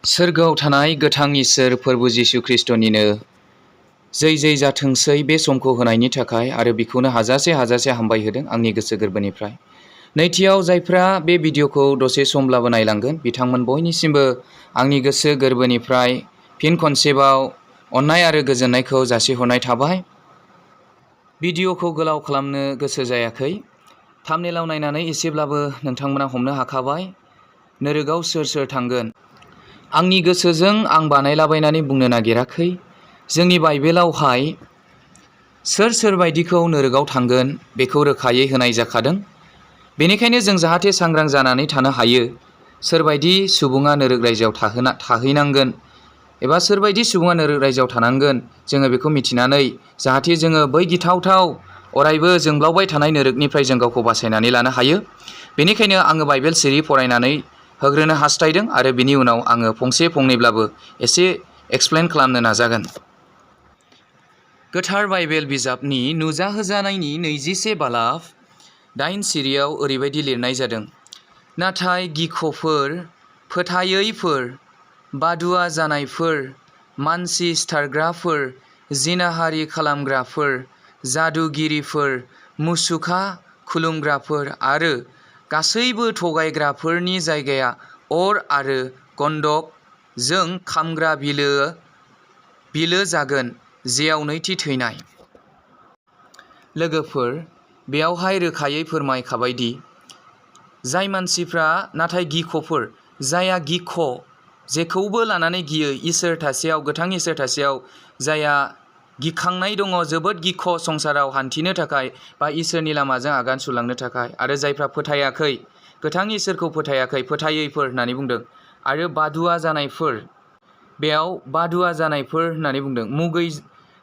सोरगोआव थानाय गोथां इसोर फोरबु जिसु ख्रीष्टनिनो जै जै जाथोंसै बे समखौ होनायनि थाखाय आरो बिखौनो हाजासे हामबायहोदों आंनि गोसो गोरबोनिफ्राय। नैथियाव जायफ्रा बे भिडिअखौ दसे समब्लाबो नायलांगोन बिथांमोन बयनिसिमबो आंनि गोसो गोरबोनिफ्राय फिन खनसेबाव अननाय आरो गोजोननायखौ जासिहरनाय थाबाय। भिडिअखौ गोलाव खालामनो गोसो जायाखै। थाम्बनेलाव नायनानै एसेब्लाबो नोंथांमोना हमनो हाखाबाय नोरोगाव सोर सोर थांगोन। आंनि गोसोजों आं बानायलाबायनानै बुंनो नागिराखै। जोंनि बाइबेलावहाय सोर सोर बायदिखौ नोरोगाव थांगोन बेखौ रोखायै होनाय जाखादों। बेनिखायनो जों जाहाथे सांग्रां जानानै थानो हायो। सोरबायदि सुबुङा नोरोग रायजोआव थाहैनांगोन एबा सोरबायदि सुबुङा नोरोग रायजोआव थानांगोन जोङो बेखौ मिथिनानै जाहाथे जोङो बै गिथावथाव अरायबो जोंब्लावबाय थानाय नोरोगनिफ्राय जों गावखौ बासायनानै लानो हायो। बेनिखायनो आङो बाइबेल सिरि फरायनानै होग्रोनो हास्थायदों आरो बिनि उनाव आङो फंसे फंनैब्लाबो एसे एक्सप्लेन खालामनो नाजागोन। गोथार बाइबेल बिजाबनि नुजाहोजानायनि 21 बालाब 8 सिरियाव ओरैबायदि लिरनाय जादों। नाथाय गिख'फोर, फोथायैफोर, बादुवा जानायफोर, मानसि सिथारग्राफोर, जिनाहारि खालामग्राफोर, जादुगिरिफोर, मुसुखा खुलुमग्राफोर आरो गासैबो थगायग्राफोरनि जायगाया अर आरो गन्धकजों खामग्रा बिलो जागोन जेयाव नैथि थैनाय। लोगोफोर, बेयावहाय रोखायै फोरमायखाबायदि जाय मानसिफ्रा नाथाय गिख'फोर, जायहा गिख' जेखौबो लानानै गियो, इसोर थासेयाव, गोथां इसोर थासेयाव जायहा गिखांनाय दङ, जोबोद गिख' संसाराव हान्थिनो थाखाय बा इसोरनि लामाजों आगान सुरलांनो थाखाय, आरो जायफ्रा फोथायाखै, गोथां इसोरखौ फोथायाखै, फोथायैफोर होननानै बुंदों। आरो बादुवा जानायफोर, बेयाव बादुवा जानायफोर होननानै बुंदों।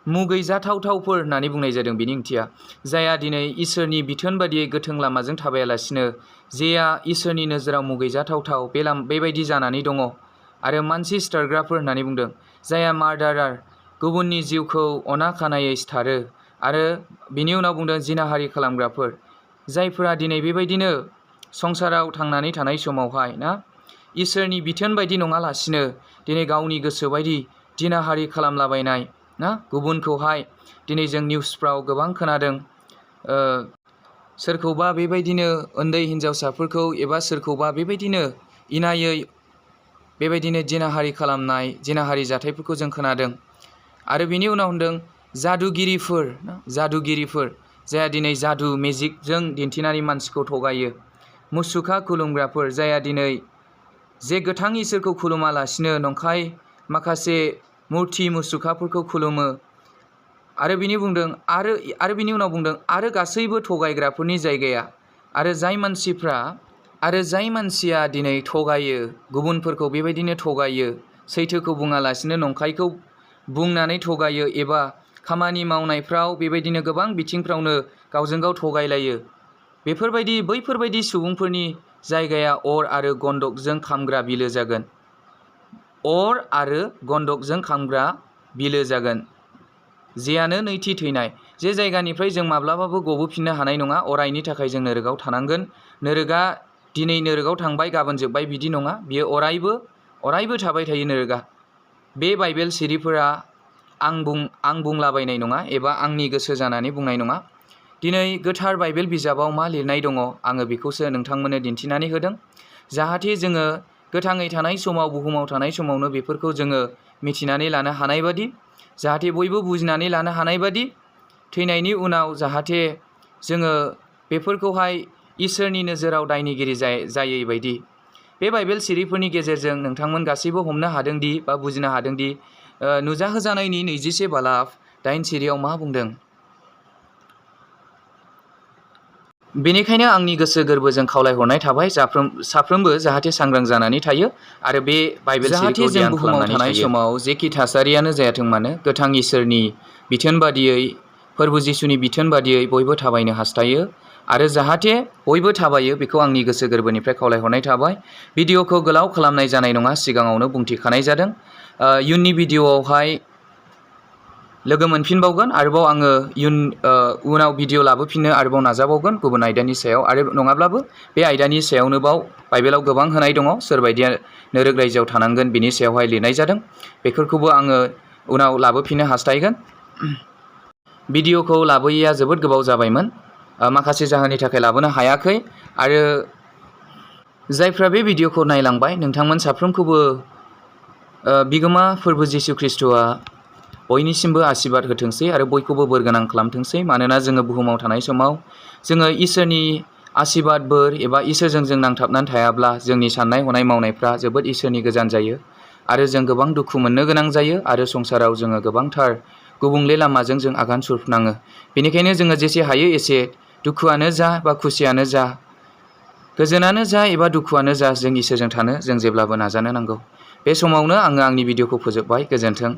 मुगैजाथावथावफोर होननानै बुंनाय जादों बिनि ओंथिया। जायहा दिनै इसोरनि बिथोन बादियै गोथों लामाजों थाबायालासिनो जेया इसोरनि नोजोराव मुगैजाथावथाव बेबायदि जानानै दङ। आरो मानसि सिथारग्राफोर होननानै बुंदों। जायहा मार्डारार, गुबुननि जिउखौ अनाखानायै सिथारो। आरो बिनि उनाव बुंदों जिनाहारि खालामग्राफोर, जायफोरा दिनै बेबायदिनो संसाराव थांनानै थानाय समावहाय इसोरनि बिथोन बायदि नङालासिनो दिनै गावनि गोसो बायदि जिनाहारि खालामलाबायनाय गुबुनखौहाय दिनै जों निउसफ्राव गोबां खोनादों। सोरखौबा बेबायदिनो उन्दै हिन्जावसाफोरखौ एबा सोरखौबा बेबायदिनो इनायै बेबायदिनो जिनाहारि खालामनाय, जिनाहारि जाथायफोरखौ जों खोनादों। आरो बिनि उनाव होनदों जादुगिरिफोर जायहा दिनै जादु मेजिकजों दिन्थिनानै मानसिखौ थगायो। मुसुखा खुलुमग्राफोर, जायहा दिनै जे गोथां इसोरखौ खुलुमालासिनो नंखाय माखासे मुरथि मुसुखाफोरखौ खुलुमो। आरो बिनि उनाव बुंदों आरो गासैबो थगायग्राफोरनि जायगाया। आरो जाय मानसिया दिनै थगायो, गुबुनफोरखौ बेबायदिनो थगायो, सैथोखौ बुङालासिनो नंखायखौ बुंनानै थगायो, एबा खामानि मावनायफ्राव बेबायदिनो गोबां बिथिंफ्रावनो गावजों गाव थगायलायो, बैफोरबायदि सुबुंफोरनि जायगाया अर आरो गन्धकजों खामग्रा बिलो जागोन। अर आरो गन्धकजों खामग्रा बिलो जागोन जेयानो नैथि थैनाय। जे जायगानिफ्राय जों माब्लाबाबो गबोफिननो हानाय नङा। अरायनि थाखाय जों नोरोगाव थानांगोन। नोरोगा दिनै नोरोगाव थांबाय गाबोन जोब्बाय बिदि नङा। बियो अरायबो थाबाय थायो नोरोगा। बे बाइबेल सिरिफोरा आं बुंलाबायनाय नङा एबा आंनि गोसो जानानै बुंनाय नङा। दिनै गोथार बाइबेल बिजाबाव मा लिरनाय दङ आङो बेखौसो नोंथांमोननो दिन्थिनानै होदों। जाहाथे जोङो गोथाङै थानाय समाव, बुहुमाव थानाय समावनो बेफोरखौ जोङो मिथिनानै लानो हानाय बादि, जाहाथे बयबो बुजिनानै लानो हानाय बादि, थैनायनि उनाव जाहाथे जोङो बेफोरखौहाय इसोरनि नोजोराव दायनिगिरि जायै बायदि। बे बाइबेल सिरिफोरनि गेजेरजों नोंथांमोन गासैबो हमनो हादोंदि बा बुजिनो हादोंदि नुजाहोजानायनि 21 बालाब 8 सिरियाव मा बुंदों। बेनिखायनो आंनि गोसो गोरबोजों खावलायहरनाय थाबाय साफ्रोमबो जाहाथे सांग्रां जानानै थायो आरो बे बाइबेल सिरिखौ ध्यान खालामनानै थानाय समाव जेखि थासारियानो जायाथों मानो गोथां इसोरनि बिथोन बादियै, फोरबु जिसुनि बिथोन बादियै बयबो थाबायनो हास्थायो आरो जाहाथे बयबो थाबायो बेखौ आंनि गोसो गोरबोनिफ्राय खावलायहरनाय थाबाय। भिडिअखौ गोलाव खालामनाय जानाय नङा, सिगाङावनो बुंथिखानाय जादों। इयुननि भिडिअआवहाय लोगो मोनफिनबावगोन। आरोबाव आङो उनाव भिडिअ लाबोफिननो आरोबाव नाजाबावगोन गुबुन आयदानि सायाव, आरो नङाब्लाबो बे आयदानि सायावनो बाइबेलाव गोबां होनाय दङ। सोरबायदिया नोरोग रायजोआव थानांगोन बिनि सायावहाय लिरनाय जादों। बेफोरखौबो आङो उनाव लाबोफिननो हास्थायगोन। भिडिअखौ लाबोयैया जोबोद गोबाव जाबायमोन, माखासे जाहोननि थाखाय लाबोनो हायाखै। आरो जायफ्रा बे भिडिअखौ नायलांबाय नोंथांमोन साफ्रोमखौबो बिगोमा फोरबो जिसु ख्रिस्ट'आ बयनिसिमबो आशीर्बाद होथोंसै आरो बयखौबो बोरगोनां खालामथोंसै। मानोना जोङो बुहुमाव थानाय समाव जोङो इसोरनि आशीर्बाद बोर एबा इसोरजों जों नांथाबनानै थायाब्ला जोंनि साननाय हनाय मावनायफ्रा जोबोद इसोरनि गोजान जायो आरो जों गोबां दुखु मोननो गोनां जायो आरो संसाराव जोङो गोबांथार गुबुंले लामाजों जों आगान सुरनाङो। बेनिखायनो जोङो जेसे हायो एसे दुखुआनो जा बा खुसियानो जा, गोजोनानो जा एबा दुखुआनो जा, जों इसोरजों थानो जों जेब्लाबो नाजानो नांगौ। बे समावनो आङो आंनि भिडिअखौ फोजोबबाय। गोजोन्थों।